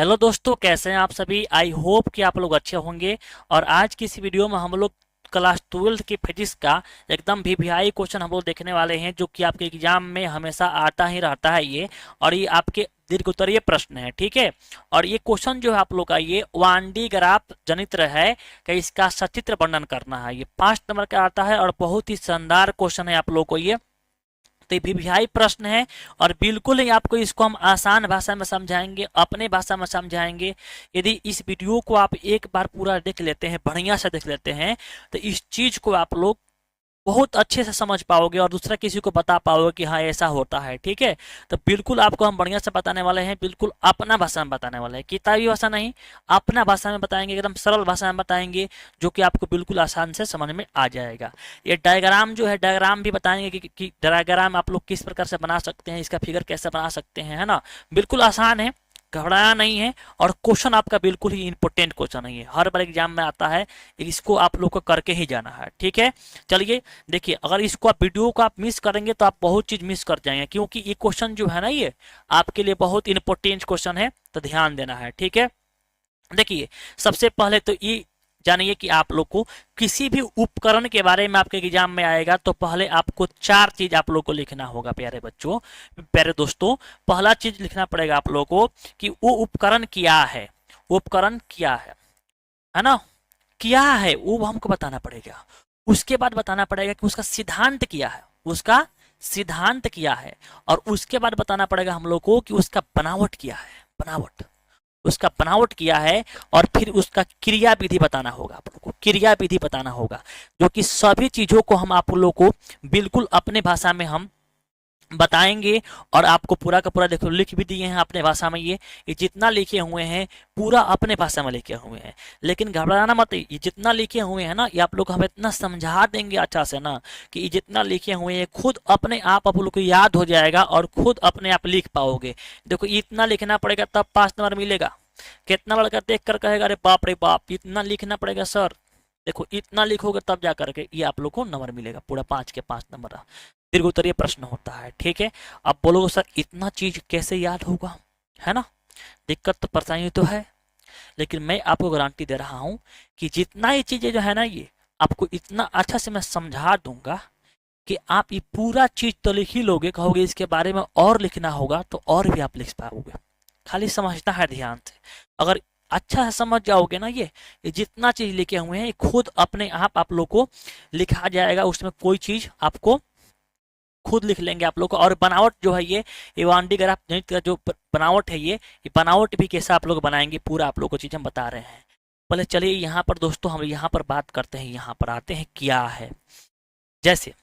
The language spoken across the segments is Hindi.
हेलो दोस्तों, कैसे हैं आप सभी। आई होप कि आप लोग अच्छे होंगे। और आज की इस वीडियो में हम लोग क्लास 12 की फिजिक्स का एकदम वीवीआई क्वेश्चन हम लोग देखने वाले हैं, जो कि आपके एग्जाम में हमेशा आता ही रहता है ये। और ये आपके दीर्घ उत्तरीय प्रश्न है, ठीक है। और ये क्वेश्चन जो है आप लोग का ये 1D ग्राफ जनित्र है कि इसका सचित्र वर्णन करना है। ये 5 नंबर का आता है और बहुत ही शानदार क्वेश्चन है आप लोग को ये। तो वीवीआई प्रश्न है और बिल्कुल ही आपको इसको हम आसान भाषा में समझाएंगे, अपने भाषा में समझाएंगे। यदि इस वीडियो को आप एक बार पूरा देख लेते हैं, बढ़िया से देख लेते हैं, तो इस चीज को आप लोग बहुत अच्छे से समझ पाओगे और दूसरा किसी को बता पाओगे कि हाँ ऐसा होता है, ठीक है। तो बिल्कुल आपको हम बढ़िया से बताने वाले हैं, बिल्कुल अपना भाषा में बताने वाले हैं, किताबी भाषा नहीं, अपना भाषा में बताएंगे, एकदम सरल भाषा में बताएंगे, जो कि आपको बिल्कुल आसान से समझ में आ जाएगा। ये डायग्राम जो है, डायग्राम भी बताएंगे कि डायग्राम आप लोग किस प्रकार से बना सकते हैं, इसका फिगर कैसे बना सकते हैं, है ना। बिल्कुल आसान है, घबराना नहीं है। और क्वेश्चन आपका बिल्कुल ही इंपॉर्टेंट क्वेश्चन है, ये हर बार एग्जाम में आता है, इसको आप लोग को करके ही जाना है, ठीक है। चलिए देखिए, अगर इसको आप वीडियो को आप मिस करेंगे तो आप बहुत चीज मिस कर जाएंगे, क्योंकि ये क्वेश्चन जो है ना, ये आपके लिए बहुत इंपॉर्टेंट क्वेश्चन है, तो ध्यान देना है, ठीक है। देखिए, सबसे पहले तो ये जानिए कि आप लोग को किसी भी उपकरण के बारे में आपके एग्जाम में आएगा तो पहले आपको 4 चीज आप लोग को लिखना होगा, प्यारे बच्चों, प्यारे दोस्तों। पहला चीज लिखना पड़ेगा आप लोग को कि वो उपकरण क्या है, उपकरण क्या है ना, क्या है वो हमको बताना पड़ेगा। उसके बाद बताना पड़ेगा कि उसका सिद्धांत क्या है, उसका सिद्धांत क्या है। और उसके बाद बताना पड़ेगा हम लोग को कि उसका बनावट क्या है, बनावट, उसका बनावट किया है। और फिर उसका क्रिया विधि बताना होगा, आप लोग को क्रिया विधि बताना होगा, जो कि सभी चीजों को हम आप लोग को बिल्कुल अपने भाषा में हम बताएंगे। और आपको पूरा का पूरा देखो लिख भी दिए हैं अपने भाषा में, ये जितना लिखे हुए हैं पूरा अपने भाषा में लिखे हुए हैं। लेकिन घबराना मत, ये जितना लिखे हुए हैं ना, ये आप लोग हम इतना समझा देंगे अच्छा से ना, कि ये जितना लिखे हुए हैं खुद अपने आप लोग को याद हो जाएगा और खुद अपने आप लिख पाओगे। देखो इतना लिखना पड़ेगा तब 5 नंबर मिलेगा। कितना लड़का देख कर कहेगा अरे बाप रे बाप, इतना लिखना पड़ेगा सर। देखो इतना लिखोगे तब जा करके ये आप लोग को नंबर मिलेगा, पूरा 5 के 5 नंबर दीर्घ उत्तरीय प्रश्न होता है, ठीक है। अब बोलोगे सर इतना चीज कैसे याद होगा, है ना, दिक्कत तो परेशानी तो है। लेकिन मैं आपको गारंटी दे रहा हूं कि जितना ये चीजें जो है ना, ये आपको इतना अच्छा से मैं समझा दूंगा कि आप ये पूरा चीज तो लिख ही लोगे, कहोगे इसके बारे में और लिखना होगा तो और भी आप लिख पाओगे। खाली समझना है ध्यान से। अगर अच्छा से समझ जाओगे ना, ये जितना चीज लिखे हुए हैं ये खुद अपने आप लोग को लिखा जाएगा, उसमें कोई चीज आपको खुद लिख लेंगे आप लोग को। और बनावट जो है ये वांडी ग्राफ गणित का जो बनावट है, ये बनावट भी कैसा आप लोग बनाएंगे पूरा आप लोग को चीज हम बता रहे हैं। पहले चलिए यहाँ पर दोस्तों हम यहाँ पर बात करते हैं, यहाँ पर आते हैं क्या है। जैसे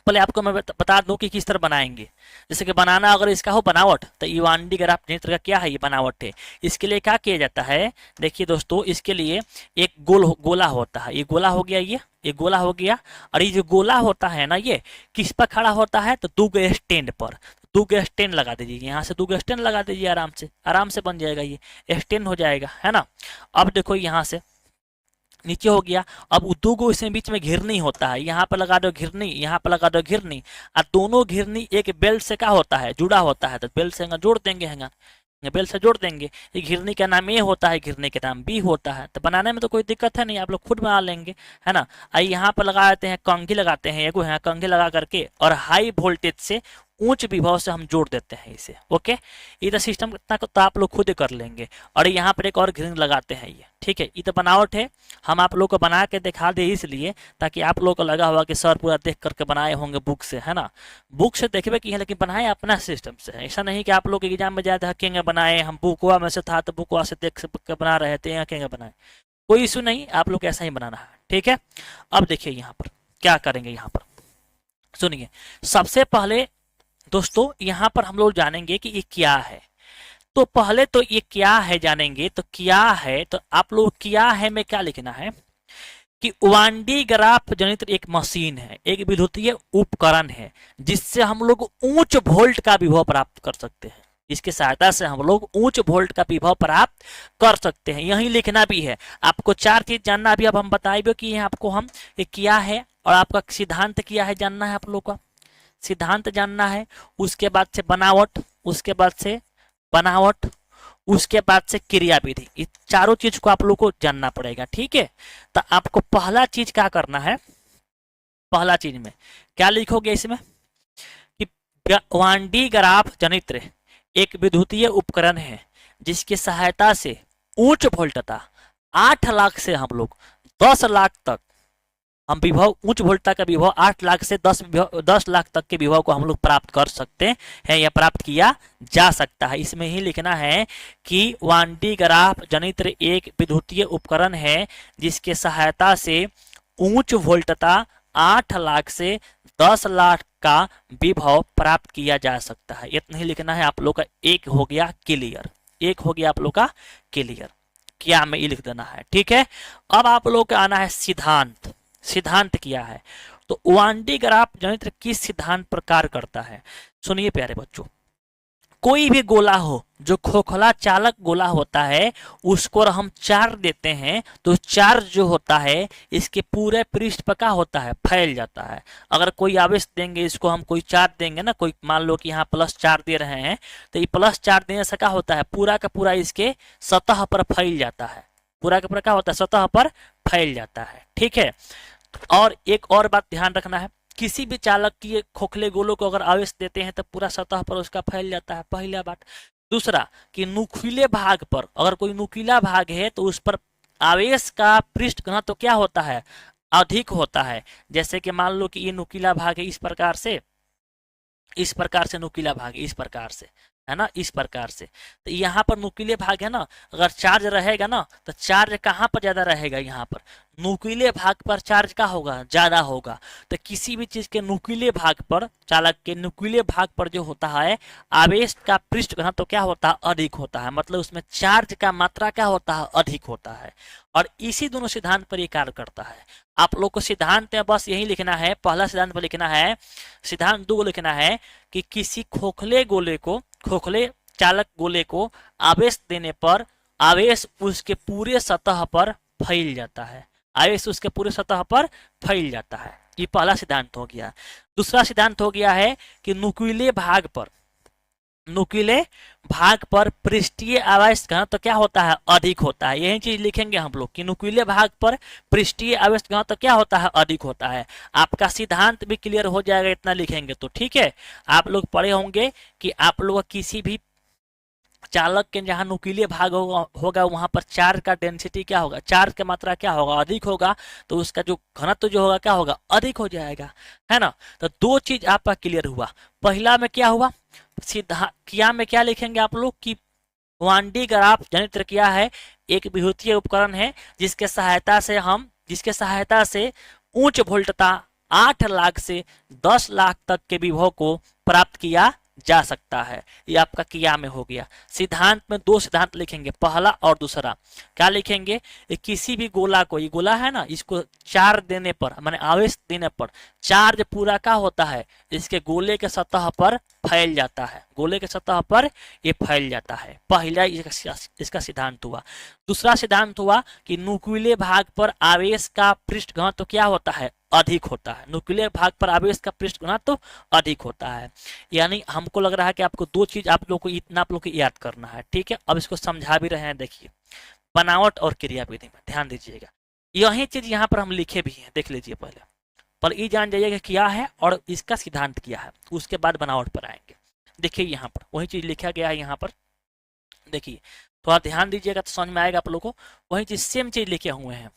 पहले आपको मैं बता दूं कि किस तरह बनाएंगे। जैसे कि बनाना अगर इसका हो बनावट, तो इवांडी ग्राफ जनित्र का क्या है, ये बनावट है। इसके लिए क्या किया जाता है, देखिए दोस्तों, इसके लिए एक गोला होता है, ये गोला हो गया, ये गोला हो गया। और ये जो गोला होता है ना, ये किस पर खड़ा होता है, तो 2 स्टैंड पर। 2 स्टैंड लगा दीजिए, यहाँ से 2 स्टैंड लगा दीजिए, आराम से बन जाएगा, ये स्टैंड हो जाएगा, है ना। अब देखो यहाँ से नीचे हो गया। अब दो गो इसमें बीच में घिरनी होता है, यहाँ पर लगा दो घिरनी, यहाँ पर लगा दो घिरनी। और दोनों घिरनी एक बेल्ट से क्या होता है, जुड़ा होता है, तो बेल्ट से जोड़ देंगे, हैंगा बेल्ट से जोड़ देंगे। ये घिरनी का नाम ए होता है, घिरनी का नाम बी होता है। तो बनाने में तो कोई दिक्कत है नहीं, आप लोग खुद बना लेंगे, है ना। आई यहाँ पर लगा देते हैं कंघी, लगाते हैं एगो, यहाँ कंघी लगा करके और हाई वोल्टेज से उच्च विभव से हम जोड़ देते हैं इसे, ओके। इधर सिस्टम कितना तो आप लोग खुद कर लेंगे। और यहाँ पर एक और घिरनी लगाते हैं, ये ठीक है। ये तो बनावट है, हम आप लोग को बना के दिखा दे इसलिए ताकि आप लोग को लगा होगा कि सर पूरा देख करके बनाए होंगे बुक से, है ना। बुक से देखबे की है, लेकिन बनाए अपना सिस्टम से। ऐसा नहीं कि आप लोग एग्जाम में जाए हकेंगे बनाए, हम बुकवा में से था तो बुकवा से देख के बना रहे थे, हकेंगे बनाए, कोई इशू नहीं, आप लोग ऐसा ही बनाना है, ठीक है। अब देखिए यहाँ पर क्या करेंगे, यहाँ पर सुनिए। सबसे पहले दोस्तों यहाँ पर हम लोग जानेंगे कि ये क्या है। तो पहले तो ये क्या है जानेंगे, तो क्या है, तो आप लोग क्या है में क्या लिखना है कि वांडी ग्राफ जनित एक मशीन है, एक विद्युतीय उपकरण है, जिससे हम लोग उच्च वोल्ट का विभव प्राप्त कर सकते हैं। इसकी सहायता से हम लोग उच्च वोल्ट का विभव प्राप्त कर सकते हैं, यही लिखना भी है। आपको 4 चीज जानना भी अब हम बताएंगे कि आपको हम ये क्या है और आपका सिद्धांत क्या है जानना है, आप लोग का सिद्धांत जानना है। उसके बाद से बनावट, उसके बाद से बनावट, उसके बाद से क्रिया विधि, ये चारों चीज को आप लोग को जानना पड़ेगा। ठीक है, तो आपको पहला चीज क्या करना है, पहला चीज में क्या लिखोगे इसमें कि वांडी ग्राफ जनित्र एक विद्युतीय उपकरण है जिसकी सहायता से उच्च वोल्टता 8 लाख से हम लोग 10 लाख तक हम विभव, उच्च वोल्टता का विभव 8 लाख से 10 लाख तक के विभव को हम लोग प्राप्त कर सकते हैं या प्राप्त किया जा सकता है। इसमें ही लिखना है कि वांडी ग्राफ जनित्र एक विद्युतीय उपकरण है जिसके सहायता से उच्च वोल्टता 8 लाख से 10 लाख का विभव प्राप्त किया जा सकता है। इतना ही लिखना है आप लोग का। एक हो गया क्लियर, एक हो गया आप लोग का क्लियर, क्या में ये लिख देना है। ठीक है, अब आप लोग का आना है सिद्धांत। सिद्धांत क्या है, तो वांडी ग्राफ जनित्र किस सिद्धांत पर कार्य करता है। सुनिए प्यारे बच्चों, कोई भी गोला हो जो खोखला चालक गोला होता है उसको हम चार्ज देते हैं तो चार्ज जो होता है इसके पूरे पृष्ठ पर क्या होता है, फैल जाता है। अगर कोई आवेश देंगे, इसको हम कोई चार्ज देंगे ना, कोई मान लो कि यहाँ प्लस चार्ज दे रहे हैं, तो ये प्लस चार्ज देने से क्या होता है, पूरा का पूरा इसके सतह पर फैल जाता है, पूरा का पूरा क्या होता है, सतह पर फैल जाता है। ठीक है, और एक और बात ध्यान रखना है, किसी भी चालक की खोखले गोलों को अगर आवेश देते हैं तो पूरा सतह पर उसका फैल जाता है, पहला बात। दूसरा कि नुकीले भाग पर, अगर कोई नुकीला भाग है तो उस पर आवेश का पृष्ठ घनत्व तो क्या होता है, अधिक होता है। जैसे कि मान लो कि ये नुकीला भाग है, इस प्रकार से, इस प्रकार से नुकीला भाग है, इस प्रकार से है ना, इस प्रकार से। तो यहाँ पर नुकीले भाग है ना, अगर चार्ज रहेगा ना तो चार्ज कहाँ पर ज्यादा रहेगा, यहाँ पर नुकीले भाग पर चार्ज का होगा, ज्यादा होगा। तो किसी भी चीज के नुकीले भाग पर, चालक के नुकीले भाग पर जो होता है आवेश का पृष्ठ घनत्व तो क्या होता है, अधिक होता है, मतलब उसमें चार्ज का मात्रा क्या होता है, अधिक होता है। और इसी दोनों सिद्धांत पर ये कार्य करता है। आप लोग को सिद्धांत में बस यही लिखना है, पहला सिद्धांत पर लिखना है, सिद्धांत 2 लिखना है कि किसी खोखले गोले को, खोखले चालक गोले को आवेश देने पर आवेश उसके पूरे सतह पर फैल जाता है, आवेश उसके पूरे सतह पर फैल जाता है। ये पहला सिद्धांत हो गया। दूसरा सिद्धांत हो गया है कि नुकीले भाग पर, नुकीले भाग पर पृष्ठीय आवेश घनत्व तो क्या होता है, अधिक होता है। यही चीज लिखेंगे हम लोग कि नुकीले भाग पर पृष्ठीय आवेश घनत्व तो क्या होता है, अधिक होता है। आपका सिद्धांत भी क्लियर हो जाएगा इतना लिखेंगे तो। ठीक है, आप लोग पढ़े होंगे कि आप लोग किसी भी चालक के जहां नुकीले भाग होगा वहां पर चार्ज का डेंसिटी क्या होगा, चार्ज की मात्रा क्या होगा, अधिक होगा, तो उसका जो घनत्व जो होगा क्या होगा, अधिक हो जाएगा, है ना। तो दो चीज आपका क्लियर हुआ। पहला में क्या हुआ, सीधा किया में क्या लिखेंगे आप लोग कि वांडी ग्राफ जनित्र क्या है, एक विद्युतीय उपकरण है जिसके सहायता से हम, जिसके सहायता से उच्च वोल्टता 8 लाख से 10 लाख तक के विभव को प्राप्त किया जा सकता है। ये आपका किया में हो गया। सिद्धांत में 2 सिद्धांत लिखेंगे, पहला और दूसरा। क्या लिखेंगे, किसी भी गोला को, ये गोला है ना, इसको चार्ज देने पर, माने आवेश देने पर चार्ज पूरा का होता है, इसके गोले के सतह पर फैल जाता है, गोले के सतह पर ये फैल जाता है। पहला इसका सिद्धांत हुआ। दूसरा सिद्धांत हुआ कि नुकीले भाग पर आवेश का पृष्ठ घनत्व तो क्या होता है, अधिक होता है। नुकीले भाग पर आवेश का पृष्ठ घनत्व तो अधिक होता है। यानी हमको लग रहा है कि आपको 2 चीज आप लोग को, इतना आप लोग को याद करना है। ठीक है, अब इसको समझा भी रहे हैं। देखिए, बनावट और क्रिया विधि में ध्यान दीजिएगा, यही चीज यहाँ पर हम लिखे भी हैं, देख लीजिए पहले। पर ये जान जाइएगा क्या है और इसका सिद्धांत क्या है, उसके बाद बनावट पर आएंगे। देखिए यहाँ पर वही चीज लिखा गया है, यहाँ पर देखिए, थोड़ा ध्यान दीजिएगा तो समझ में आएगा आप लोगों को। वही चीज, सेम चीज लिखे हुए हैं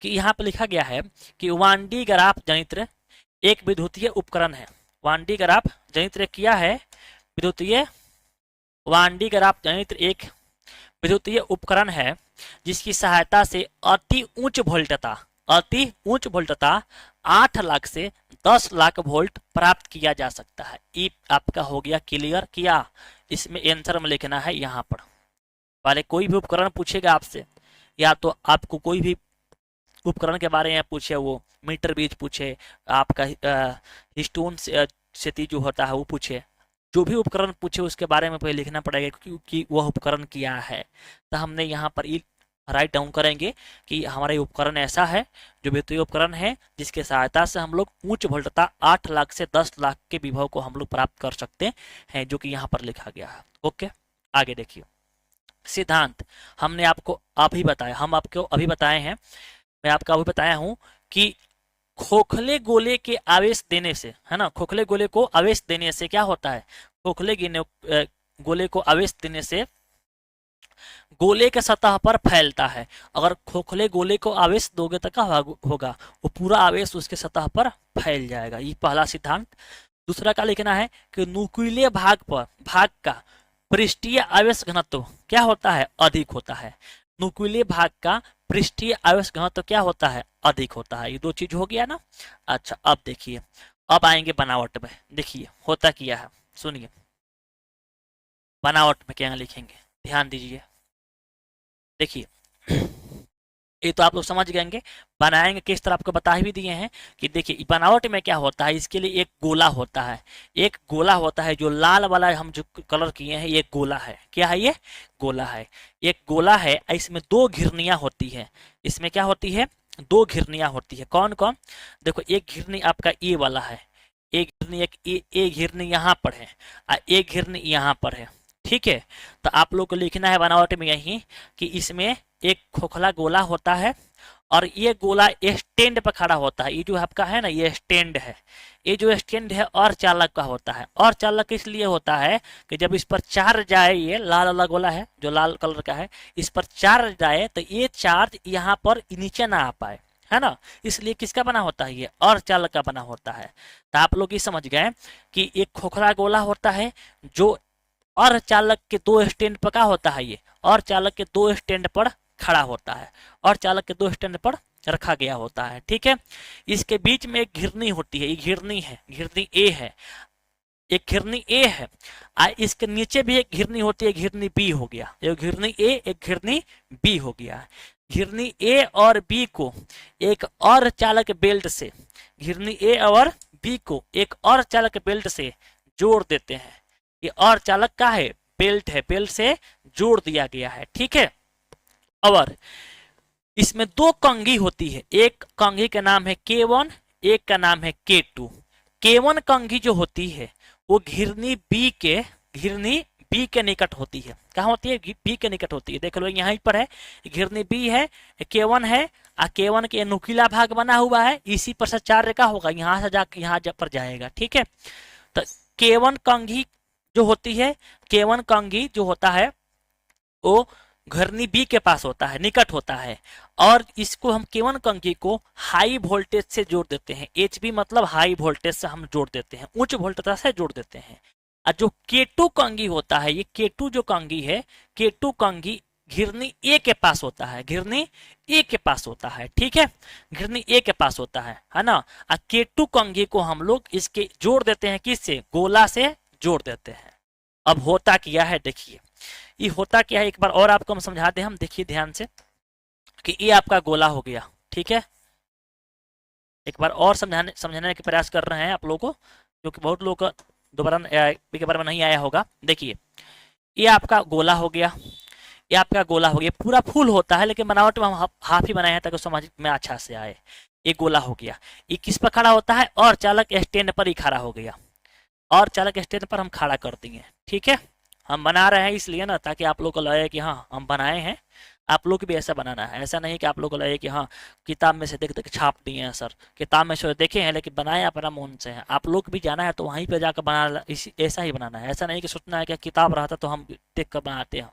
कि यहाँ पर लिखा गया है कि वांडी ग्राफ जनित्र एक विद्युतीय उपकरण है। वांडी ग्राफ जनित्र क्या है, विद्युतीय, वांडी ग्राफ जनित्र एक विद्युतीय उपकरण है जिसकी सहायता से अति उच्च वोल्टता, अति उच्च वोल्टता 8 लाख से 10 लाख वोल्ट प्राप्त किया जा सकता है। ये आपका हो गया क्लियर किया। इसमें आंसर में लिखना है यहाँ पर। वाले कोई भी उपकरण पूछेगा आपसे, या तो आपको कोई भी उपकरण के बारे में पूछे, वो मीटर बीज पूछे, आपका हिस्टोन से जो होता है वो पूछे, जो भी उपकरण पूछे उसके बारे में पहले लिखना पड़ेगा क्योंकि वह उपकरण क्या है। तो हमने यहाँ पर राइट डाउन करेंगे कि हमारा ये उपकरण ऐसा है जो विद्युतीय उपकरण है जिसके सहायता से हम लोग उच्च वोल्टता 8 लाख से 10 लाख के विभव को हम लोग प्राप्त कर सकते हैं, जो कि यहाँ पर लिखा गया है। ओके, आगे देखिए। सिद्धांत हमने आपको अभी बताया, हम आपको अभी बताए हैं, मैं आपको अभी बताया हूं कि खोखले गोले के आवेश देने से, है ना, खोखले गोले को आवेश देने से क्या होता है, खोखले गोले को आवेश देने से गोले के सतह पर फैलता है। अगर खोखले गोले को आवेश दोगे तो क्या होगा, वो पूरा आवेश उसके सतह पर फैल जाएगा। ये पहला सिद्धांत। दूसरा का लिखना है कि नुकीले भाग का पृष्ठीय आवेश घनत्व क्या होता है, अधिक होता है। नुकीले भाग का पृष्ठीय आवेश घनत्व क्या होता है, अधिक होता है। ये दो चीज हो गया ना। अच्छा अब देखिए, अब आएंगे बनावट में। देखिए होता क्या है, सुनिए बनावट में क्या लिखेंगे, ध्यान दीजिए। देखिए ये तो आप लोग समझ गएंगे, बनाएंगे किस तरह आपको बता भी दिए हैं कि देखिए बनावट में क्या होता है। इसके लिए एक गोला होता है, एक गोला होता है, जो लाल वाला हम जो कलर किए हैं ये गोला है। क्या है ये, गोला है। एक गोला है, इसमें दो घिरनियां होती है। इसमें क्या होती है, दो घिरनियां होती है। कौन कौन, देखो एक घिरनी आपका ए वाला है, एक घिरनी, एक ए घिरनी यहाँ पर है और एक घिरनी यहाँ पर है। ठीक है, तो आप लोग को लिखना है बनावट में यही कि इसमें एक खोखला गोला होता है और ये गोला स्टैंड पर खड़ा होता है। ये जो आपका है ना, ये स्टैंड है। ये जो स्टैंड है और चालक का होता है। और चालक इसलिए होता है कि जब इस पर चार्ज जाए, ये लाल वाला गोला है जो लाल कलर का है, इस पर चार्ज जाए तो ये चार्ज यहाँ पर नीचे ना आ पाए, है ना। इसलिए किसका बना होता है, ये और चालक का बना होता है। तो आप लोग ये समझ गए कि एक खोखला गोला होता है जो और चालक के दो स्टैंड पर क्या होता है, ये और चालक के दो स्टैंड पर खड़ा होता है, और चालक के दो स्टैंड पर रखा गया होता है। ठीक है, इसके बीच में एक घिरनी होती है, ये घिरनी है, घिरनी ए है, एक घिरनी ए है। इसके नीचे भी एक घिरनी होती है, घिरनी बी हो गया। एक घिरनी ए, एक घिरनी बी हो गया। घिरनी ए और बी को एक और चालक बेल्ट से, घिरनी ए और बी को एक और चालक बेल्ट से जोड़ देते हैं। ये और चालक का है, बेल्ट है, बेल्ट से जोड़ दिया गया है। ठीक है, और इसमें दो कंघी होती है, एक कंघी का नाम है K1, एक का नाम है K2। K1 कंघी जो होती है वो घिरनी बी के निकट होती है। कहाँ होती है, बी के निकट होती है। देख लो यहीं पर है, घिरनी बी है, K1 है, और K1 के नुकीला भाग बना हुआ है, इसी पर से चार्य का होगा, यहाँ से जाकर यहाँ पर जाएगा। ठीक है, तो K1 कंघी जो होती है, K1 कंघी जो होता है वो घिरनी बी के पास होता है, निकट होता है। और इसको हम K1 कंघी को हाई वोल्टेज से जोड़ देते हैं। HV मतलब हाई वोल्टेज से हम जोड़ देते हैं, उच्च वोल्टेज से जोड़ देते हैं। और जो K2 कंघी होता है, ये K2 जो कंघी है, K2 कंघी घिरनी ए के पास होता है, घिरनी ए के पास होता है। ठीक है, घिरनी ए के पास होता है ना। और K2 कंघी को हम लोग इसके जोड़ देते हैं, किससे, गोला से जोड़ देते हैं। अब होता क्या है, देखिए ये होता क्या है, एक बार और आपको हम समझा दें। हम देखिए ध्यान से कि ये आपका गोला हो गया। ठीक है, एक बार और समझाने के प्रयास कर रहे हैं आप लोगों को, क्योंकि बहुत लोग दोबारा के बारे में नहीं आया होगा। देखिए ये आपका गोला हो गया, ये आपका गोला हो गया, पूरा फूल होता है लेकिन बनावट में हम हाफ ही बनाए हैं ताकि समझ में अच्छा से आए। ये गोला हो गया, ये किस पर खड़ा होता है, और चालक स्टैंड पर ही खड़ा हो गया, और चालक स्टैंड पर हम खड़ा कर दिए। ठीक है, हम बना रहे हैं इसलिए ना, ताकि आप लोग को लगे कि हाँ हम बनाए हैं, आप लोग भी ऐसा बनाना है। ऐसा नहीं कि आप लोग को लगे कि हाँ किताब में से देख देख छाप दिए हैं सर, किताब में से देखे हैं लेकिन बनाए अपना मन से है। आप लोग भी जाना है तो वहीं पर जाकर बना, इसी ऐसा ही बनाना है। ऐसा नहीं कि सोचना है कि किताब रहता तो हम देख कर बनाते हैं,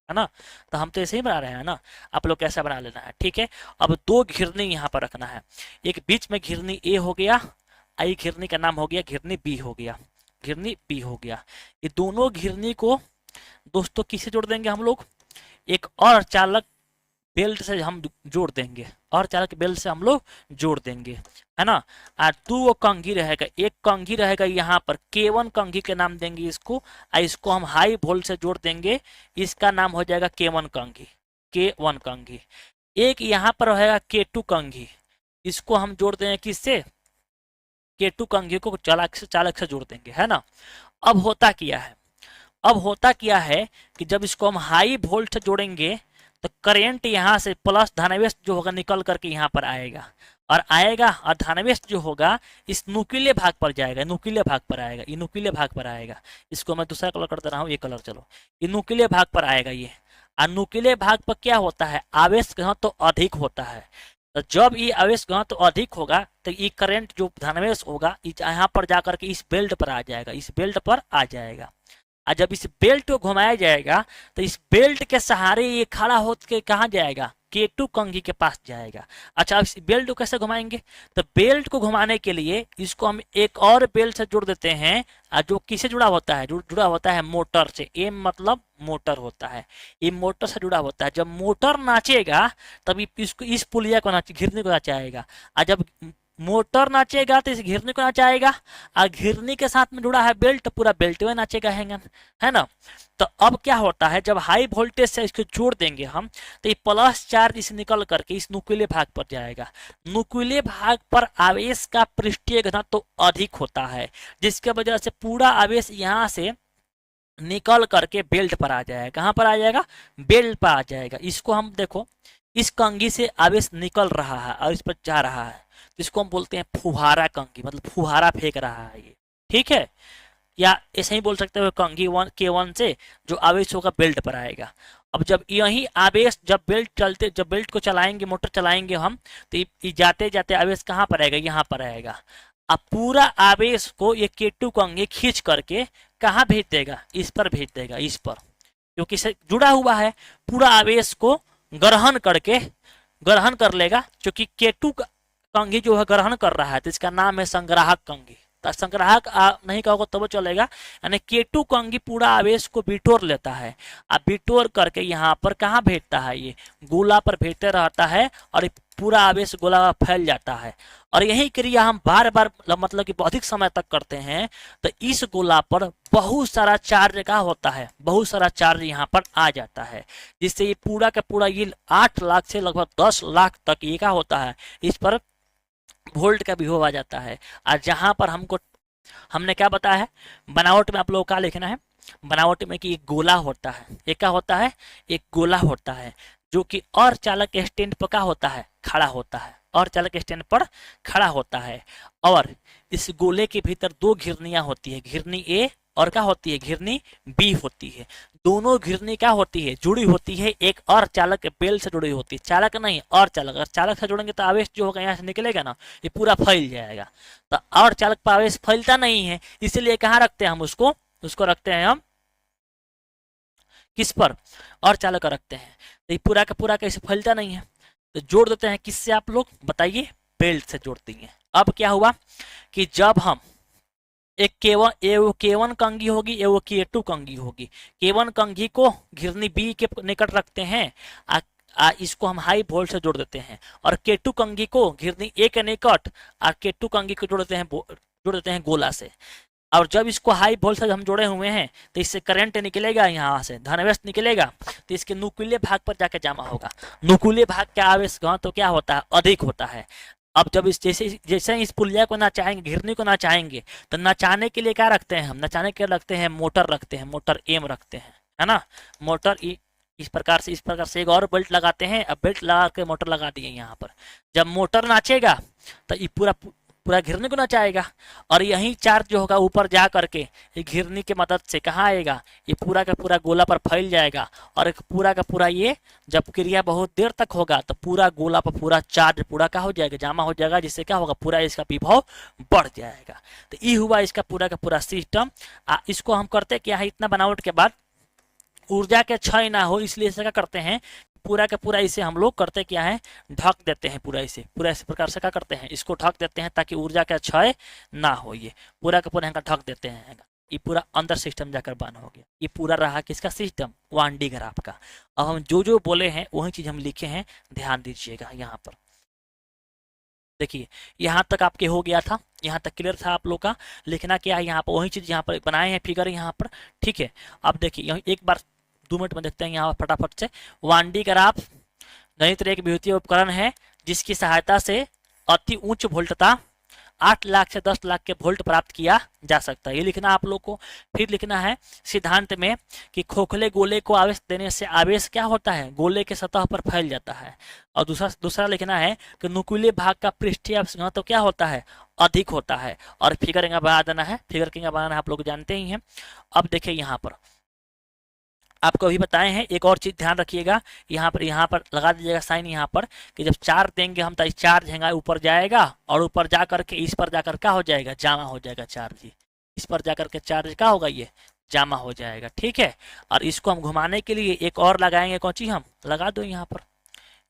है ना। तो हम तो ऐसे ही बना रहे हैं ना, आप लोग कैसा बना लेना है। ठीक है, अब दो घिरनी यहाँ पर रखना है, एक बीच में घिरनी ए हो गया, आई घिरनी का नाम हो गया घिरनी बी हो गया, घिरनी बी हो गया। ये दोनों घिरनी को दोस्तों किसे जोड़ देंगे हम लोग, एक और चालक बेल्ट से हम जोड़ देंगे, और चालक बेल्ट से हम लोग जोड़ देंगे, है ना। और दो कंघी रहेगा, एक कंघी रहेगा यहाँ पर K1 कंघी के नाम देंगे इसको, और इसको हम हाई वोल्ट से जोड़ देंगे, इसका नाम हो जाएगा K1 कंघी, K1 कंघी। एक यहाँ पर रहेगा K2 कंघी, इसको हम जोड़ देंगे किससे, K2 कंघी को चालक से जोड़ देंगे, है ना। अब होता क्या है, अब होता क्या है कि जब इसको हम हाई वोल्ट से जोड़ेंगे तो करंट यहाँ से प्लस धनावेश जो होगा निकल करके यहाँ पर आएगा, और आएगा और धनावेश जो होगा इस नुकीले भाग पर जाएगा, नुकीले भाग पर आएगा, ये नुकीले भाग पर आएगा। इसको मैं दूसरा कलर कर दे रहा हूँ, ये कलर चलो, ये नुकीले भाग पर आएगा ये, और नुकीले भाग पर क्या होता है, आवेश घनत्व तो अधिक होता है। तो जब ये आवेश घनत्व तो अधिक होगा तो ये करंट जो धनावेश होगा यहाँ पर जाकर के इस बेल्ट पर आ जाएगा, इस बेल्ट पर आ जाएगा। और जब इस बेल्ट को घुमाया जाएगा तो इस बेल्ट के सहारे ये खड़ा होकर कहाँ जाएगा, केटू कंघी के पास जाएगा। अच्छा, इस बेल्ट को कैसे घुमाएंगे, तो बेल्ट को घुमाने के लिए इसको हम एक और बेल्ट से जोड़ देते हैं, जो किससे जुड़ा होता है, जुड़ा होता है मोटर से। एम मतलब मोटर होता है, ये मोटर से जुड़ा होता है। जब मोटर नाचेगा तभी इसको इस पुलिया को घिरनी को नचाएगा, और जब मोटर नाचेगा तो इस घिरनी को नचाएगा, और घिरनी के साथ में जुड़ा है बेल्ट, पूरा बेल्ट में नाचेगा, है ना। तो अब क्या होता है, जब हाई वोल्टेज से इसको जोड़ देंगे हम तो ये प्लस चार्ज इसे निकल करके इस नुकीले भाग पर जाएगा। नुकीले भाग पर आवेश का पृष्ठीय घनत्व तो अधिक होता है, जिसके वजह से पूरा आवेश यहाँ से निकल करके बेल्ट पर आ जाएगा। कहाँ पर आ जाएगा, बेल्ट पर आ जाएगा। इसको हम देखो, इस कंघी से आवेश निकल रहा है और इस पर जा रहा है, तो इसको हम बोलते हैं फुहारा कंघी, मतलब फुहारा फेंक रहा है ये, ठीक है। या ऐसे ही बोल सकते हो कंघी वन के वन से जो आवेश होगा बेल्ट पर आएगा। अब जब यही आवेश जब बेल्ट को चलाएंगे, मोटर चलाएंगे हम, तो ये जाते जाते आवेश कहाँ पर आएगा, यहाँ पर आएगा। अब पूरा आवेश को ये केटू कंघी खींच करके कहाँ भेज देगा, इस पर भेज देगा, इस पर, क्योंकि इससे जुड़ा हुआ है। पूरा आवेश को ग्रहण कर लेगा, क्योंकि केटू कंघी जो है ग्रहण कर रहा है, तो इसका नाम है संग्राहक कंघी। संग्राहक नहीं कहोगे तब तो चलेगा, यानी केटू कंघी पूरा आवेश को बिटोर लेता है। अब बिटोर करके यहाँ पर कहाँ भेजता है, ये गोला पर भेजते रहता है, और पूरा आवेश गोला में फैल जाता है। और यही क्रिया हम बार बार मतलब कि अधिक समय तक करते हैं, तो इस गोला पर बहुत सारा चार्ज का होता है, बहुत सारा चार्ज यहाँ पर आ जाता है, जिससे ये पूरा का पूरा ये 8 लाख से लगभग 10 लाख तक ये का होता है, इस पर वोल्ट का विभव आ जाता है। और जहां पर हमने क्या बताया है, बनावट में आप लोगों का लिखना है, बनावट में कि एक गोला होता है, एक क्या होता है, एक गोला होता है, जो कि और चालक स्टैंड पर क्या होता है, खड़ा होता है, और चालक स्टैंड पर खड़ा होता है। और इस गोले के भीतर दो घिरनियां होती है, घिरनी ए और क्या होती है, घिरनी बी होती है। दोनों घिरनी क्या होती है, जुड़ी होती है, एक और चालक बेल से जुड़ी होती है, चालक नहीं और चालक। अगर चालक से जुड़ेंगे तो आवेश जो होगा यहाँ से निकलेगा ना, ये पूरा फैल जाएगा। तो और चालक पर आवेश फैलता नहीं है, इसीलिए कहाँ रखते हैं हम उसको रखते हैं हम किस पर, और चालक रखते हैं। तो ये पूरा का पूरा कैसे फैलता नहीं है, तो जोड़ देते हैं किससे आप लोग बताइए, बेल्ट से जोड़ते हैं। अब क्या हुआ कि जब हम एक केवन कंघी होगी, एवं K2 कंघी होगी। केवन कंघी को घिरनी बी के निकट रखते हैं, इसको हम हाई वोल्ट से जोड़ देते हैं, और केटू कंघी को घिरनी ए के निकट, और केटू कंघी को जोड़ देते हैं गोला से। और जब इसको हाई वोल्ट से हम जोड़े हुए हैं तो इससे करंट निकलेगा, यहाँ से धनावेश निकलेगा, तो इसके नुकीले भाग पर जाकर जमा होगा। नुकीले भाग का आवेश घनत्व तो क्या होता है, अधिक होता है। अब जब इस जैसे इस पुलिया को नचाएंगे, घिरनी को नचाएंगे, तो नचाने के लिए क्या रखते हैं हम, नचाने के लिए रखते हैं मोटर, रखते हैं मोटर एम रखते हैं, है ना। मोटर इस प्रकार से एक और बेल्ट लगाते हैं। अब बेल्ट लगा के मोटर लगा दिए यहाँ पर। जब मोटर नाचेगा तो ये पूरा घिरनी को नचाएगा, और यही चार्ज जो होगा ऊपर जा करके ये घिरनी के मदद से कहाँ आएगा, ये पूरा का पूरा गोला पर फैल जाएगा। और एक पूरा का पूरा ये जब क्रिया बहुत देर तक होगा तो पूरा गोला पर पूरा चार्ज पूरा का हो जाएगा, जमा हो जाएगा, जिससे क्या होगा, पूरा इसका विभव बढ़ जाएगा। तो ये हुआ इसका पूरा का पूरा सिस्टम। इसको हम करते क्या है, इतना बनावट के बाद ऊर्जा के क्षय ना हो, इसलिए क्या करते हैं, पूरा का पूरा इसे हम लोग करते क्या है, ढक देते हैं। पूरा इस प्रकार से क्या करते हैं, इसको ढक देते हैं ताकि ऊर्जा का क्षय ना हो। ये पूरा का पूरा ढक देते हैं, ये पूरा अंदर सिस्टम जाकर बंद हो गया। ये पूरा रहा किसका सिस्टम, वान डी ग्राफ का। अब हम जो बोले हैं वही चीज हम लिखे हैं, ध्यान दीजिएगा। यहाँ पर देखिए, यहाँ तक आपके हो गया था, यहाँ तक क्लियर था आप लोग का। लिखना क्या है यहाँ पर, वही चीज यहाँ पर बनाए हैं फिगर यहाँ पर, ठीक है। अब देखिए एक बार 2 मिनट में देखते हैं यहाँ फटाफट से। 1D ग्राफ गणित एक विद्युतीय उपकरण है जिसकी सहायता से अति उच्च वोल्टता 8 लाख से 10 लाख के वोल्ट प्राप्त किया जा सकता है। ये लिखना आप लोग को। फिर लिखना है सिद्धांत में कि खोखले गोले को आवेश देने से आवेश क्या होता है, गोले के सतह पर फैल जाता है। और दूसरा लिखना है कि नुकीले भाग का पृष्ठीय घनत्व तो क्या होता है, अधिक होता है। और फिगर बना देना है, फिगर बनाना आप लोग जानते ही हैं। अब देखिए यहाँ पर आपको अभी बताए हैं। एक और चीज ध्यान रखिएगा, यहाँ पर लगा दीजिएगा साइन यहाँ पर, कि जब चार्ज देंगे हम तो इस चार्ज हैंगा ऊपर जाएगा और ऊपर जा करके इस पर जाकर क्या हो जाएगा, जामा हो जाएगा चार्ज। ही इस पर जाकर के चार्ज क्या होगा, ये जामा हो जाएगा। ठीक है, और इसको हम घुमाने के लिए एक और लगाएंगे, कौन चीज हम लगा दो यहाँ पर,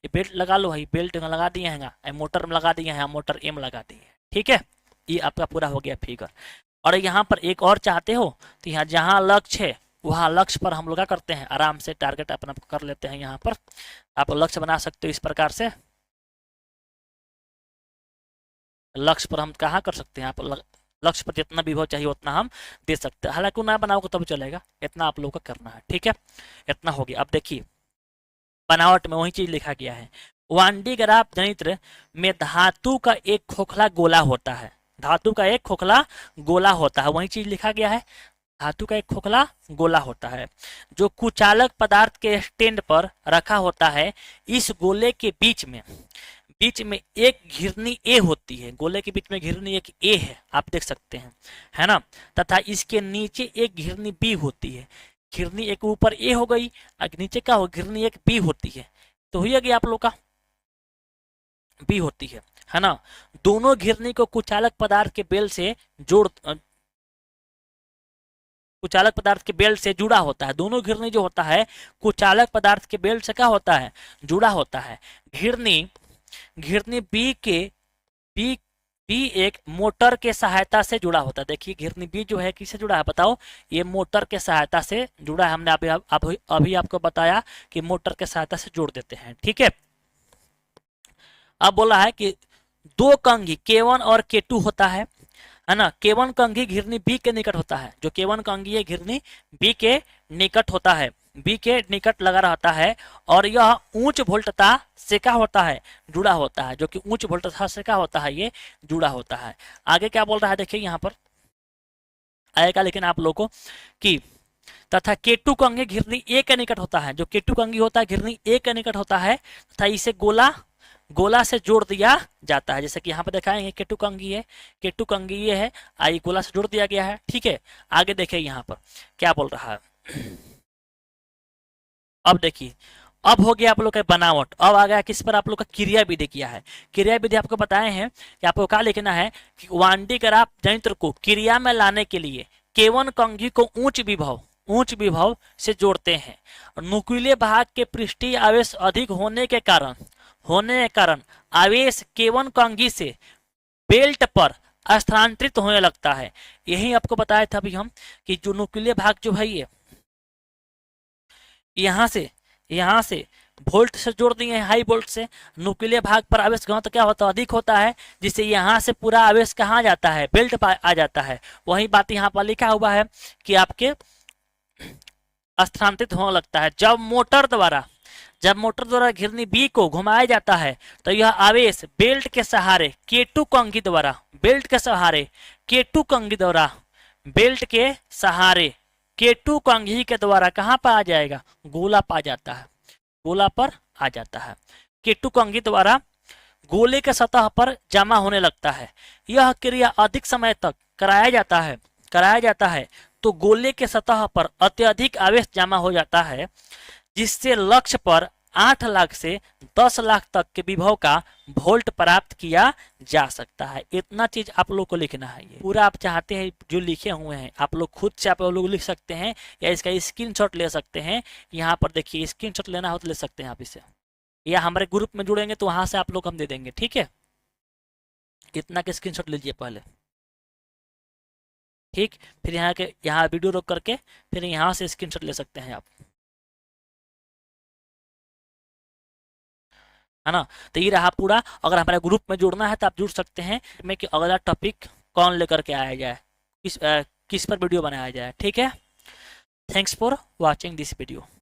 ये बेल्ट लगा लो भाई, बेल्ट लगा दिए हैं, मोटर में लगा दिए हैं, मोटर एम लगा दिए हैं। ठीक है, ये आपका पूरा हो गया फिगर। और यहाँ पर एक और चाहते हो तो यहाँ जहाँ लक्ष्य है वहाँ लक्ष्य पर हम लोग क्या करते हैं, आराम से टारगेट अपना कर लेते हैं। यहाँ पर आप लक्ष्य बना सकते हो इस प्रकार से, लक्ष्य पर हम कहाँ कर सकते हैं, आप लक्ष्य पर जितना विभव चाहिए उतना हम दे सकते हैं। हालांकि ना बनाओगे तब चलेगा, इतना आप लोगों को करना है। ठीक है, इतना हो गया। अब देखिए बनावट में वही चीज लिखा गया है। वांडी ग्राफ जनित्र में धातु का एक खोखला गोला होता है, धातु का एक खोखला गोला होता है, वही चीज लिखा गया है। धातु का एक खोखला गोला होता है जो कुचालक पदार्थ के स्टैंड पर रखा होता है। इस गोले के बीच में एक घिरनी ए होती है, गोले के बीच में घिरनी एक ए है, आप देख सकते हैं, है ना। तथा इसके नीचे एक घिरनी बी होती है। घिरनी एक ऊपर ए हो गई और नीचे क्या हो, घिरनी एक बी होती है, तो हुई गया आप लोग का बी होती है ना। दोनों घिरनी को कुचालक पदार्थ के बेल से कुचालक पदार्थ के बेल्ट से जुड़ा होता है। दोनों घिरनी जो होता है कुचालक पदार्थ के बेल्ट से क्या होता है, जुड़ा होता है। घिरनी घिरनी बी बी एक मोटर के सहायता से जुड़ा होता है। देखिए घिरनी बी जो है किससे जुड़ा है बताओ, ये मोटर के सहायता से जुड़ा है। हमने अभी आपको बताया कि मोटर के सहायता से जोड़ देते हैं। ठीक है, अब बोला है कि दो कंघी K1 और K2 होता है ना। K1 कंघी घिरनी बी के निकट होता है, जो K1 कंघी है घिरनी बी के निकट होता है, बी के निकट लगा रहता है और यह उच्च वोल्टता से क्या होता है, जुड़ा होता है, जो कि उच्च वोल्टता से क्या होता है, ये जुड़ा होता है। आगे क्या बोल रहा है देखिए यहाँ पर आएगा, लेकिन आप लोगों को कि तथा K2 कंघी घिरनी ए के निकट होता है, जो K2 कंघी होता है घिरनी ए के निकट होता है तथा इसे गोला से जोड़ दिया जाता है। जैसे कि यहाँ पे दिखाएंगे K2 कंघी है, K2 कंघी ये है, आई गोला से जोड़ दिया गया है। ठीक है, आगे देखिए यहाँ पर क्या बोल रहा है। अब देखिए अब हो गया आप लोग का बनावट, अब आ गया किस पर, आप लोग का क्रिया विधि किया है। क्रिया विधि आपको बताए हैं कि आपको क्या लिखना है कि वांडी ग्राफ जंत्र को क्रिया में लाने के लिए K1 कंघी को उच्च विभव से जोड़ते हैं। नुकीले भाग के पृष्ठीय आवेश अधिक होने के कारण आवेश K1 कंघी से बेल्ट पर स्थानांतरित होने लगता है। यही आपको बताया था अभी हम कि जो नुकीले भाग जो है ये यहाँ से वोल्ट से जोड़ दिए हैं, हाई वोल्ट से। नुकीले भाग पर आवेश घनत्व क्या होता है, अधिक होता है, जिससे यहाँ से पूरा आवेश कहाँ जाता है, बेल्ट पर आ जाता है। वही बात यहाँ पर लिखा हुआ है कि आपके स्थानांतरित होने लगता है। जब मोटर द्वारा घिरनी बी को घुमाया जाता है तो यह आवेश बेल्ट के सहारे K2 कंघी द्वारा बेल्ट के द्वारा कहाँ पर आ जाएगा, गोला पर आ जाता है। K2 कंघी द्वारा गोले के सतह पर जमा होने लगता है। यह क्रिया अधिक समय तक कराया जाता है तो गोले के सतह पर अत्यधिक आवेश जमा हो जाता है, जिससे लक्ष्य पर 8 लाख से 10 लाख तक के विभव का वोल्ट प्राप्त किया जा सकता है। इतना चीज आप लोग को लिखना है। ये पूरा आप चाहते हैं जो लिखे हुए हैं आप लोग खुद से आप लोग लिख सकते हैं या इसका स्क्रीनशॉट ले सकते हैं। यहाँ पर देखिए स्क्रीनशॉट लेना हो तो ले सकते हैं आप इसे, या हमारे ग्रुप में जुड़ेंगे तो वहां से आप लोग हम दे देंगे। ठीक है, इतना के स्क्रीनशॉट लीजिए पहले। ठीक, फिर यहाँ वीडियो रोक करके फिर यहाँ से स्क्रीनशॉट ले सकते हैं आप, है ना। तो ये रहा पूरा। अगर हमारे ग्रुप में जुड़ना है तो आप जुड़ सकते हैं में कि अगला टॉपिक कौन लेकर के आया जाए, किस पर वीडियो बनाया जाए। ठीक है, thanks for watching this video.